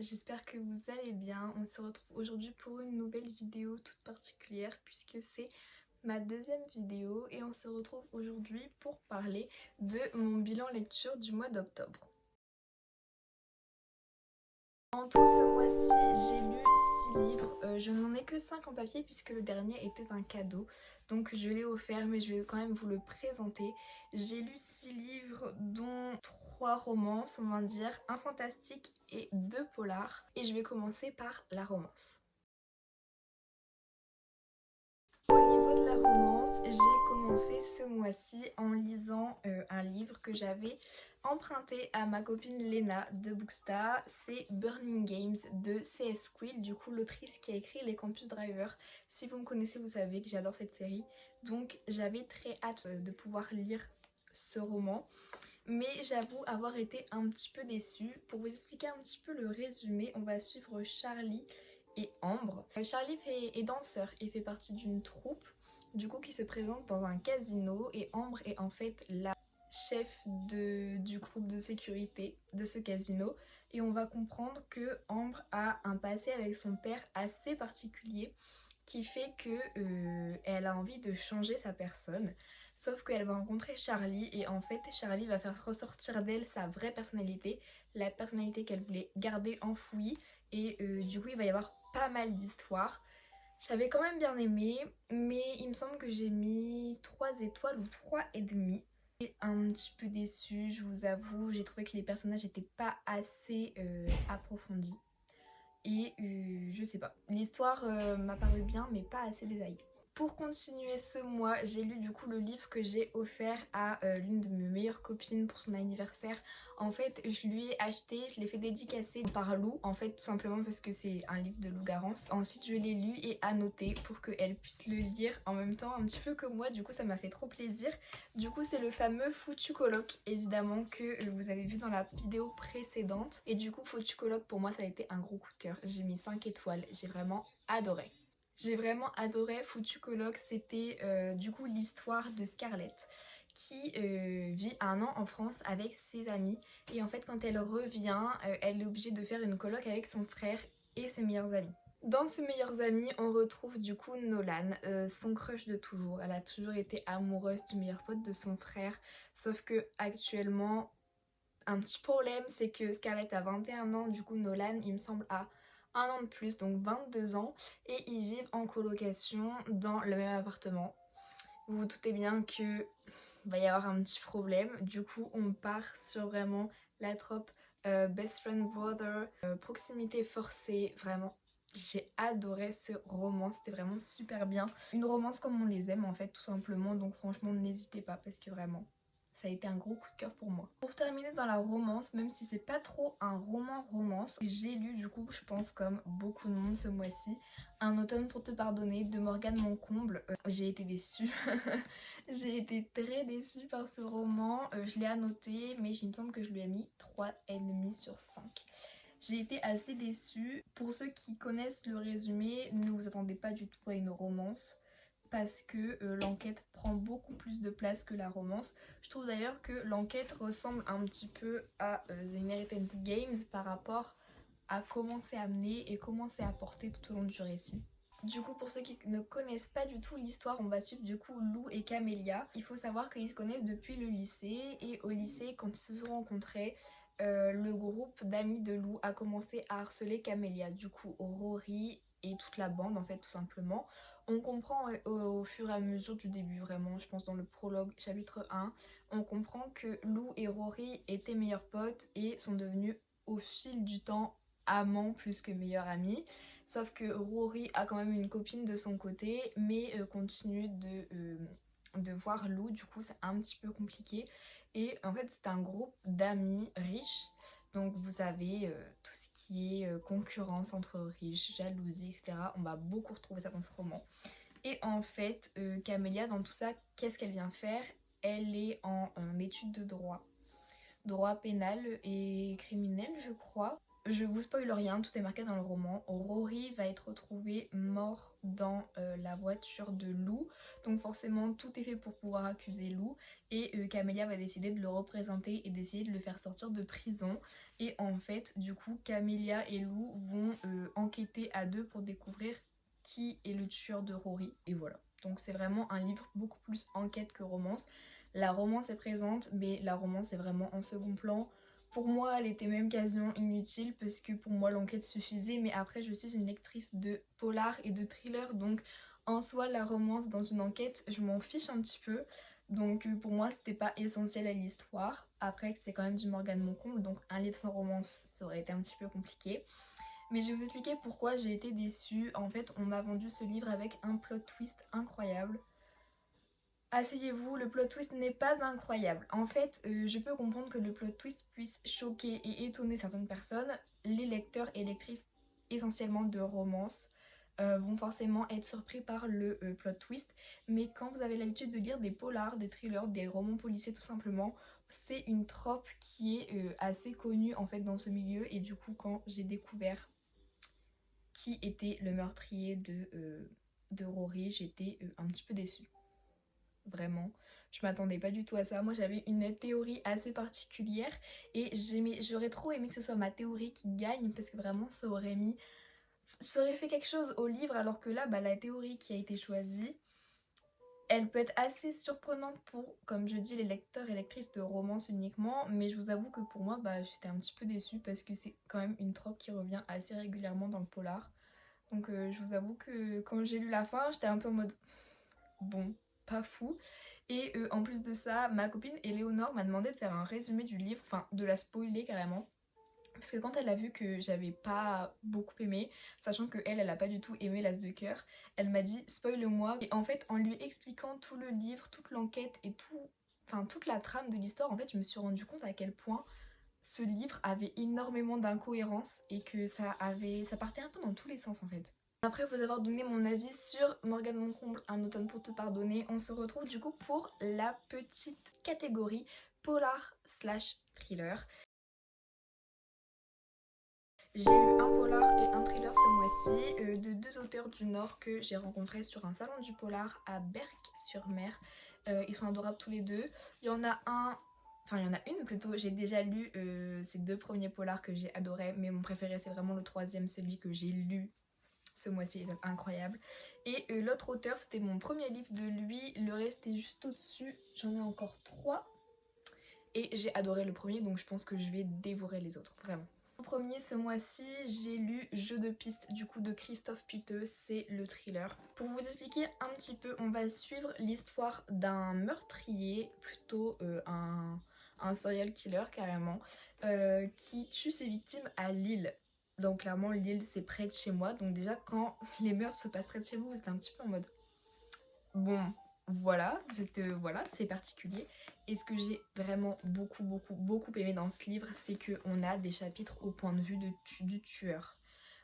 j'espère que vous allez bien. On se retrouve aujourd'hui pour une nouvelle vidéo toute particulière puisque c'est ma deuxième vidéo et on se retrouve aujourd'hui pour parler de mon bilan lecture du mois d'octobre. En tout ce mois-ci, j'ai lu 6 livres. Je n'en ai que 5 en papier puisque le dernier était un cadeau. Donc je l'ai offert mais je vais quand même vous le présenter. J'ai lu 6 livres dont 3 romances, on va dire, un fantastique et 2 polars. Et je vais commencer par la romance. Au niveau de la romance, j'ai commencé ce mois-ci en lisant un livre que j'avais emprunté à ma copine Léna de Bookstar. C'est Burning Games de C.S. Quill, du coup l'autrice qui a écrit Les Campus Drivers. Si vous me connaissez, vous savez que j'adore cette série. Donc j'avais très hâte de pouvoir lire ce roman. Mais j'avoue avoir été un petit peu déçue. Pour vous expliquer un petit peu le résumé, on va suivre Charlie et Ambre. Charlie est danseur, il fait partie d'une troupe du coup qui se présente dans un casino et Ambre est en fait la chef du groupe de sécurité de ce casino et on va comprendre que Ambre a un passé avec son père assez particulier qui fait que elle a envie de changer sa personne. Sauf qu'elle va rencontrer Charlie et en fait Charlie va faire ressortir d'elle sa vraie personnalité, la personnalité qu'elle voulait garder enfouie et du coup il va y avoir pas mal d'histoires. J'avais quand même bien aimé mais il me semble que j'ai mis 3 étoiles ou 3,5. Et un petit peu déçue, je vous avoue, j'ai trouvé que les personnages n'étaient pas assez approfondis. Et je sais pas, l'histoire m'a paru bien mais pas assez détaillée. Pour continuer ce mois, j'ai lu du coup le livre que j'ai offert à l'une de mes meilleures copines pour son anniversaire. En fait, je lui ai acheté, je l'ai fait dédicacer par Lou, en fait tout simplement parce que c'est un livre de Lou Garance. Ensuite je l'ai lu et annoté pour qu'elle puisse le lire en même temps un petit peu que moi, du coup ça m'a fait trop plaisir. Du coup c'est le fameux Foutu Colloque évidemment que vous avez vu dans la vidéo précédente. Et du coup Foutu Colloque pour moi ça a été un gros coup de cœur, j'ai mis 5 étoiles, j'ai vraiment adoré. J'ai vraiment adoré Foutu Colloque, c'était du coup l'histoire de Scarlett qui vit 1 an en France avec ses amis et en fait quand elle revient, elle est obligée de faire une coloc avec son frère et ses meilleurs amis. Dans ses meilleurs amis, on retrouve du coup Nolan, son crush de toujours. Elle a toujours été amoureuse du meilleur pote de son frère, sauf que actuellement, un petit problème, c'est que Scarlett a 21 ans, du coup Nolan, il me semble, a 1 an de plus, donc 22 ans, et ils vivent en colocation dans le même appartement. Vous vous doutez bien que va y avoir un petit problème, du coup on part sur vraiment la trope best friend brother, proximité forcée, vraiment. J'ai adoré ce roman, c'était vraiment super bien. Une romance comme on les aime en fait tout simplement, donc franchement n'hésitez pas parce que vraiment ça a été un gros coup de cœur pour moi. Pour terminer dans la romance, même si c'est pas trop un roman romance, j'ai lu du coup je pense comme beaucoup de monde ce mois-ci Un automne pour te pardonner de Morgane Moncomble. J'ai été déçue. J'ai été très déçue par ce roman. Je l'ai annoté mais il me semble que je lui ai mis 3,5 sur 5. J'ai été assez déçue. Pour ceux qui connaissent le résumé, ne vous attendez pas du tout à une romance parce que l'enquête prend beaucoup plus de place que la romance. Je trouve d'ailleurs que l'enquête ressemble un petit peu à The Inheritance Games par rapport à comment c'est amené et comment c'est apporté tout au long du récit. Du coup, pour ceux qui ne connaissent pas du tout l'histoire, on va suivre du coup Lou et Camélia. Il faut savoir qu'ils se connaissent depuis le lycée et au lycée, quand ils se sont rencontrés, le groupe d'amis de Lou a commencé à harceler Camélia. Du coup, Rory et toute la bande en fait tout simplement. On comprend au fur et à mesure du début vraiment, je pense dans le prologue chapitre 1, on comprend que Lou et Rory étaient meilleurs potes et sont devenus au fil du temps amants plus que meilleurs amis. Sauf que Rory a quand même une copine de son côté mais continue de voir Lou, du coup c'est un petit peu compliqué. Et en fait c'est un groupe d'amis riches, donc vous savez tout ce qui est concurrence entre riches, jalousie, etc. On va beaucoup retrouver ça dans ce roman. Et en fait Camélia dans tout ça, qu'est-ce qu'elle vient faire? Elle est en études de droit pénal et criminel je crois. Je vous spoil rien, tout est marqué dans le roman. Rory va être retrouvé mort dans la voiture de Lou. Donc forcément tout est fait pour pouvoir accuser Lou. Et Camélia va décider de le représenter et d'essayer de le faire sortir de prison. Et en fait du coup Camélia et Lou vont enquêter à deux pour découvrir qui est le tueur de Rory. Et voilà. Donc c'est vraiment un livre beaucoup plus enquête que romance. La romance est présente mais la romance est vraiment en second plan. Pour moi, elle était même quasiment inutile parce que pour moi, l'enquête suffisait. Mais après, je suis une lectrice de polar et de thriller. Donc, en soi, la romance dans une enquête, je m'en fiche un petit peu. Donc, pour moi, c'était pas essentiel à l'histoire. Après, c'est quand même du Morgane Moncomble. Donc, un livre sans romance, ça aurait été un petit peu compliqué. Mais je vais vous expliquer pourquoi j'ai été déçue. En fait, on m'a vendu ce livre avec un plot twist incroyable. Asseyez-vous, le plot twist n'est pas incroyable. En fait, je peux comprendre que le plot twist puisse choquer et étonner certaines personnes. Les lecteurs et lectrices essentiellement de romance vont forcément être surpris par le plot twist. Mais quand vous avez l'habitude de lire des polars, des thrillers, des romans policiers tout simplement, c'est une trope qui est assez connue en fait dans ce milieu. Et du coup, quand j'ai découvert qui était le meurtrier de Rory, j'étais un petit peu déçue. Vraiment, je m'attendais pas du tout à ça. Moi j'avais une théorie assez particulière et j'aurais trop aimé que ce soit ma théorie qui gagne parce que vraiment ça aurait fait quelque chose au livre, alors que là la théorie qui a été choisie, elle peut être assez surprenante pour, comme je dis, les lecteurs et lectrices de romance uniquement, mais je vous avoue que pour moi j'étais un petit peu déçue parce que c'est quand même une trope qui revient assez régulièrement dans le polar. Donc je vous avoue que quand j'ai lu la fin, j'étais un peu en mode bon, pas fou. Et en plus de ça, ma copine Éléonore m'a demandé de faire un résumé du livre, enfin de la spoiler carrément. Parce que quand elle a vu que j'avais pas beaucoup aimé, sachant que elle a pas du tout aimé l'As de cœur, elle m'a dit spoil-moi. Et en fait, en lui expliquant tout le livre, toute l'enquête et toute la trame de l'histoire, en fait, je me suis rendu compte à quel point ce livre avait énormément d'incohérences et que ça partait un peu dans tous les sens en fait. Après vous avoir donné mon avis sur Morgane Moncomble, Un automne pour te pardonner, on se retrouve du coup pour la petite catégorie polar slash thriller. J'ai lu un polar et un thriller ce mois-ci de deux auteurs du Nord que j'ai rencontrés sur un salon du polar à Berck-sur-Mer. Ils sont adorables tous les deux. Il y en a une plutôt, j'ai déjà lu ces deux premiers polars que j'ai adorés, mais mon préféré c'est vraiment le troisième, celui que j'ai lu ce mois-ci, il est incroyable. Et l'autre auteur, c'était mon premier livre de lui, le reste est juste au-dessus, j'en ai encore 3. Et j'ai adoré le premier, donc je pense que je vais dévorer les autres, vraiment. Le premier ce mois-ci, j'ai lu Jeu de piste du coup de Christophe Piteux, c'est le thriller. Pour vous expliquer un petit peu, on va suivre l'histoire d'un meurtrier, plutôt un serial killer carrément, qui tue ses victimes à Lille. Donc clairement Lille c'est près de chez moi, donc déjà quand les meurtres se passent près de chez vous, vous êtes un petit peu en mode bon voilà, voilà, c'est particulier. Et ce que j'ai vraiment beaucoup aimé dans ce livre, c'est qu'on a des chapitres au point de vue du tueur.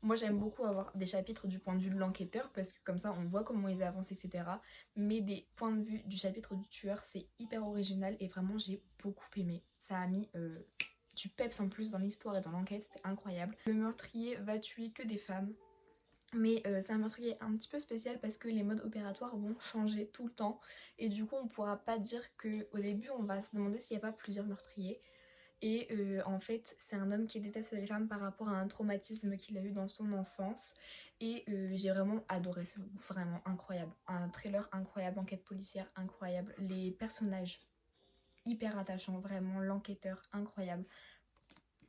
Moi j'aime beaucoup avoir des chapitres du point de vue de l'enquêteur parce que comme ça on voit comment ils avancent, etc. Mais des points de vue du chapitre du tueur, c'est hyper original et vraiment j'ai beaucoup aimé. Ça a mis du peps en plus dans l'histoire et dans l'enquête, c'était incroyable. Le meurtrier va tuer que des femmes. Mais c'est un meurtrier un petit peu spécial parce que les modes opératoires vont changer tout le temps. Et du coup on pourra pas dire qu'au début on va se demander s'il n'y a pas plusieurs meurtriers. Et en fait c'est un homme qui déteste les femmes par rapport à un traumatisme qu'il a eu dans son enfance. Et j'ai vraiment adoré ce livre, vraiment incroyable. Un thriller incroyable, enquête policière incroyable. Les personnages hyper attachants, vraiment l'enquêteur incroyable.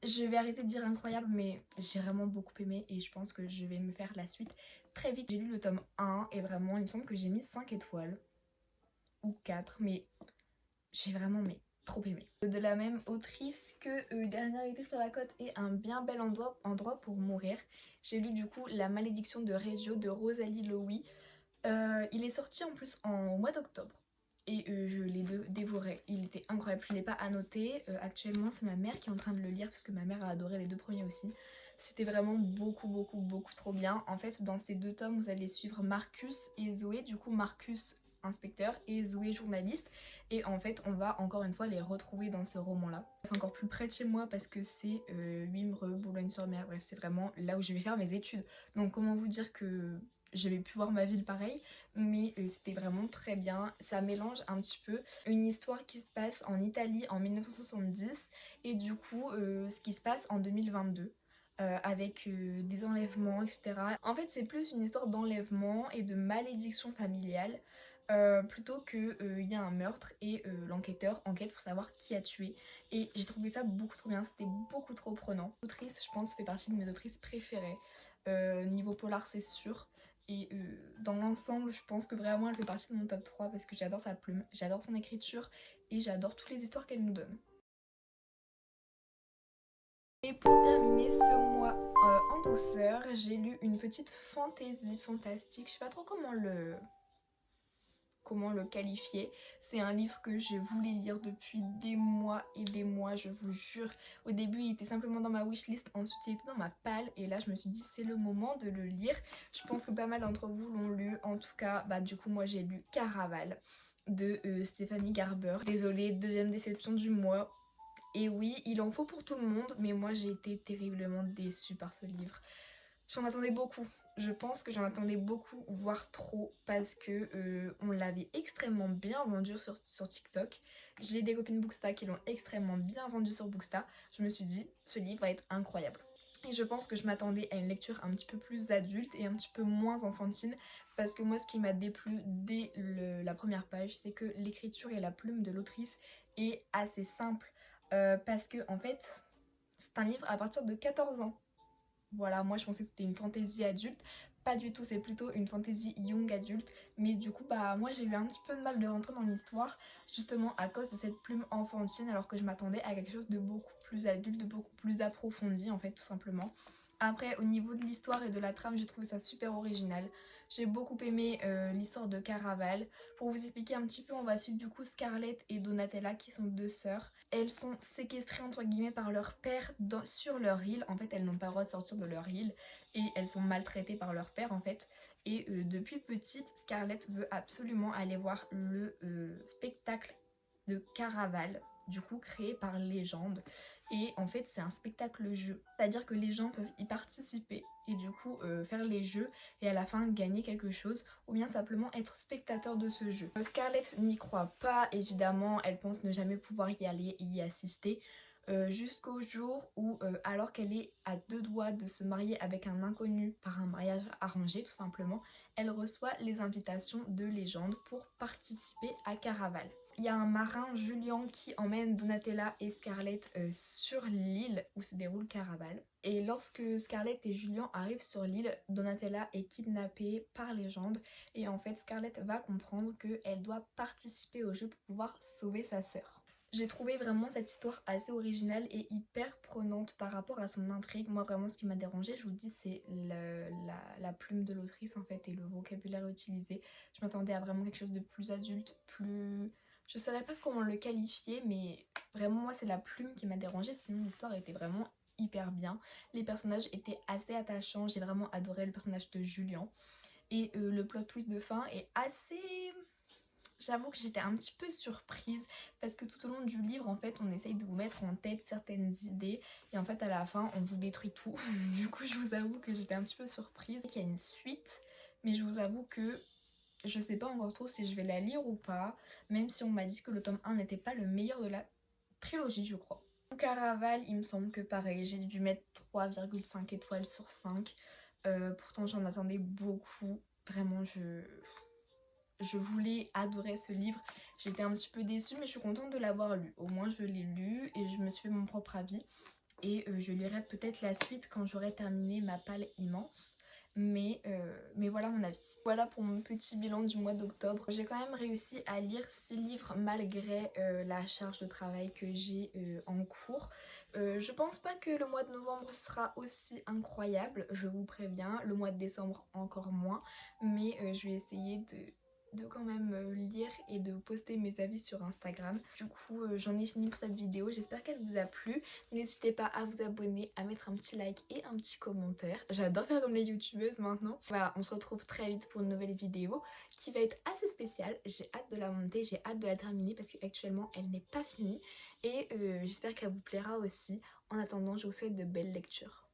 Je vais arrêter de dire incroyable, mais j'ai vraiment beaucoup aimé et je pense que je vais me faire la suite très vite. J'ai lu le tome 1 et vraiment il me semble que j'ai mis 5 étoiles ou 4, mais j'ai vraiment trop aimé. De la même autrice que Dernière été sur la côte et Un bien bel endroit pour mourir, j'ai lu du coup La malédiction de Reggio de Rosalie Lowy. Il est sorti en plus au mois d'octobre. Et je l'ai dévoré, il était incroyable, je ne l'ai pas annoté, actuellement c'est ma mère qui est en train de le lire parce que ma mère a adoré les deux premiers aussi. C'était vraiment beaucoup trop bien. En fait dans ces deux tomes vous allez suivre Marcus et Zoé, du coup Marcus inspecteur et Zoé journaliste. Et en fait on va encore une fois les retrouver dans ce roman-là. C'est encore plus près de chez moi parce que c'est Wimereux, Boulogne-sur-Mer, bref c'est vraiment là où je vais faire mes études. Donc comment vous dire que j'avais pu voir ma ville pareil, mais c'était vraiment très bien. Ça mélange un petit peu une histoire qui se passe en Italie en 1970 et du coup ce qui se passe en 2022. Avec des enlèvements, etc. En fait, c'est plus une histoire d'enlèvement et de malédiction familiale plutôt qu'il y a un meurtre et l'enquêteur enquête pour savoir qui a tué. Et j'ai trouvé ça beaucoup trop bien, c'était beaucoup trop prenant. L'autrice, je pense, fait partie de mes autrices préférées. Niveau polar, c'est sûr. Et dans l'ensemble, je pense que vraiment elle fait partie de mon top 3 parce que j'adore sa plume, j'adore son écriture et j'adore toutes les histoires qu'elle nous donne. Et pour terminer ce mois en douceur, j'ai lu une petite fantaisie fantastique. Je sais pas trop comment le qualifier. C'est un livre que je voulais lire depuis des mois et des mois, je vous jure. Au début il était simplement dans ma wishlist, ensuite il était dans ma palle et là je me suis dit c'est le moment de le lire. Je pense que pas mal d'entre vous l'ont lu, en tout cas bah du coup moi j'ai lu Caraval de Stéphanie Garber. Désolée, deuxième déception du mois. Et oui, il en faut pour tout le monde, mais moi j'ai été terriblement déçue par ce livre. J'en attendais beaucoup. Je pense que j'en attendais beaucoup, voire trop, parce que on l'avait extrêmement bien vendu sur TikTok. J'ai des copines Booksta qui l'ont extrêmement bien vendu sur Booksta. Je me suis dit, ce livre va être incroyable. Et je pense que je m'attendais à une lecture un petit peu plus adulte et un petit peu moins enfantine, parce que moi ce qui m'a déplu dès la première page, c'est que l'écriture et la plume de l'autrice est assez simple. Parce que en fait, c'est un livre à partir de 14 ans. Voilà, moi je pensais que c'était une fantaisie adulte, pas du tout, c'est plutôt une fantaisie young adulte, mais du coup bah moi j'ai eu un petit peu de mal de rentrer dans l'histoire, justement à cause de cette plume enfantine, alors que je m'attendais à quelque chose de beaucoup plus adulte, de beaucoup plus approfondi en fait tout simplement. Après au niveau de l'histoire et de la trame, j'ai trouvé ça super original. J'ai beaucoup aimé l'histoire de Caraval. Pour vous expliquer un petit peu, on va suivre du coup Scarlett et Donatella qui sont deux sœurs. Elles sont séquestrées entre guillemets par leur père sur leur île. En fait elles n'ont pas le droit de sortir de leur île et elles sont maltraitées par leur père en fait. Et depuis petite, Scarlett veut absolument aller voir le spectacle de Caraval, du coup créé par Légende. Et en fait c'est un spectacle jeu, c'est à dire que les gens peuvent y participer et du coup faire les jeux et à la fin gagner quelque chose ou bien simplement être spectateur de ce jeu. Scarlett n'y croit pas évidemment, elle pense ne jamais pouvoir y aller et y assister jusqu'au jour où alors qu'elle est à deux doigts de se marier avec un inconnu par un mariage arrangé tout simplement, elle reçoit les invitations de Légende pour participer à Caraval. Il y a un marin, Julien, qui emmène Donatella et Scarlett sur l'île où se déroule Caraval. Et lorsque Scarlett et Julien arrivent sur l'île, Donatella est kidnappée par Légende. Et en fait, Scarlett va comprendre qu'elle doit participer au jeu pour pouvoir sauver sa sœur. J'ai trouvé vraiment cette histoire assez originale et hyper prenante par rapport à son intrigue. Moi vraiment ce qui m'a dérangée, je vous dis, c'est la plume de l'autrice en fait et le vocabulaire utilisé. Je m'attendais à vraiment quelque chose de plus adulte, plus... Je ne saurais pas comment le qualifier, mais vraiment moi c'est la plume qui m'a dérangée, sinon l'histoire était vraiment hyper bien. Les personnages étaient assez attachants, j'ai vraiment adoré le personnage de Julien. Et le plot twist de fin est assez... J'avoue que j'étais un petit peu surprise parce que tout au long du livre en fait on essaye de vous mettre en tête certaines idées et en fait à la fin on vous détruit tout. Du coup je vous avoue que j'étais un petit peu surprise qu'il y a une suite, mais je vous avoue que je sais pas encore trop si je vais la lire ou pas, même si on m'a dit que le tome 1 n'était pas le meilleur de la trilogie je crois. Caraval, il me semble que pareil, j'ai dû mettre 3,5 étoiles sur 5. Pourtant j'en attendais beaucoup, vraiment je voulais adorer ce livre. J'étais un petit peu déçue mais je suis contente de l'avoir lu. Au moins je l'ai lu et je me suis fait mon propre avis. Et je lirai peut-être la suite quand j'aurai terminé ma palle immense. Mais voilà mon avis. Voilà pour mon petit bilan du mois d'octobre. J'ai quand même réussi à lire 6 livres malgré la charge de travail que j'ai en cours. Je pense pas que le mois de novembre sera aussi incroyable, je vous préviens. Le mois de décembre encore moins. Mais je vais essayer de quand même lire et de poster mes avis sur Instagram. Du coup j'en ai fini pour cette vidéo, j'espère qu'elle vous a plu. N'hésitez pas à vous abonner, à mettre un petit like et un petit commentaire. J'adore faire comme les youtubeuses maintenant. Voilà, on se retrouve très vite pour une nouvelle vidéo qui va être assez spéciale. J'ai hâte de la monter, j'ai hâte de la terminer parce qu'actuellement elle n'est pas finie. Et j'espère qu'elle vous plaira aussi. En attendant, je vous souhaite de belles lectures.